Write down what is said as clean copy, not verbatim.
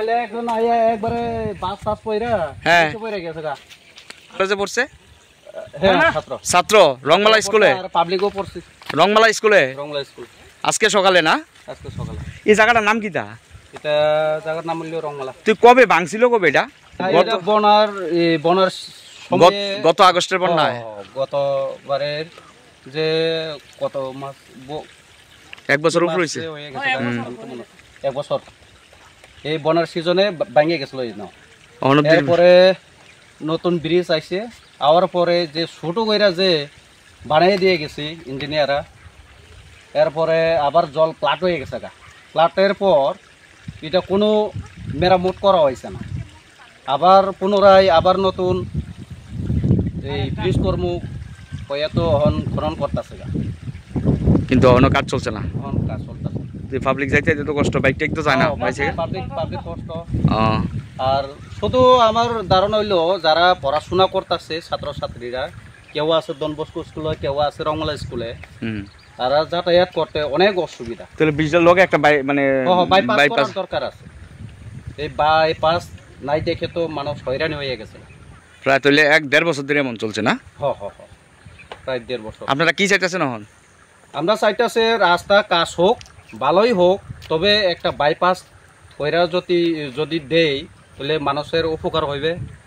সকালে একজন আইয়া একবারে বাস টাস পয়রা হ্যাঁ পয়রা গেছে গা। কলেজে পড়ছে? হ্যাঁ ছাত্র ছাত্র রংমালা স্কুলে? আর পাবলিকও পড়ছে রংমালা স্কুলে রংলা স্কুল। আজকে সকালে না? আজকে সকালে। এই জায়গাটার নাম কিটা? এটা জায়গার নাম হলো রংমালা। তুই কবে ভাঙছিল কবে এটা? এটা বনার সময়ে গত আগস্টের বন্যায়? গতবারের যে কত মাস এক বছর উপর হয়েছে। এক বছর এই বনার সিজনে ভাঙে গেছিল। অনেকদিন এরপরে নতুন ব্রিজ আইছে, আওয়ার পরে যে ছোট কইরা যে বানিয়ে দিয়ে গেছি ইঞ্জিনিয়াররা, এরপরে আবার জল প্লাট হয়ে গেছে গা। প্লাটের পর এটা কোনো মেরামত করা হয়েছে না, আবার পুনরায় আবার নতুন এই ব্রিজ কর্ম হয়তো খনন করতেছে গা, কিন্তু অন্য কাজ চলছে না। কাজ চলতেছে। তুই পাবলিক যাইতে তো কষ্ট, বাইক টাইক তো যায় না পাবলিক কষ্ট। আর শুধু আমার ধারণা হইলো যারা পড়াশোনা করতেছে ছাত্রছাত্রীরা, কেউ আছে ডন বস্কো স্কুলে, কেউ আছে রংমালা স্কুলে, তারা যাতায়াত করতে অনেক অসুবিধা। তাহলে ব্রিজের লগে একটা মানে বাইপাস দরকার আছে। এই বাইপাস নাই দেখে তো মানুষ হয়রানি হয়ে গেছে প্রায়। তাহলে 1-1.5 বছর ধরে এমন চলছে না? প্রায় 1.5 বছর। আপনারা কি চাইতেছেন এখন? আমরা চাইতেছে রাস্তা কাজ হোক, ভালোই হোক, তবে একটা বাইপাস কইরা যদি দেই তাহলে মানুষের উপকার হইবে।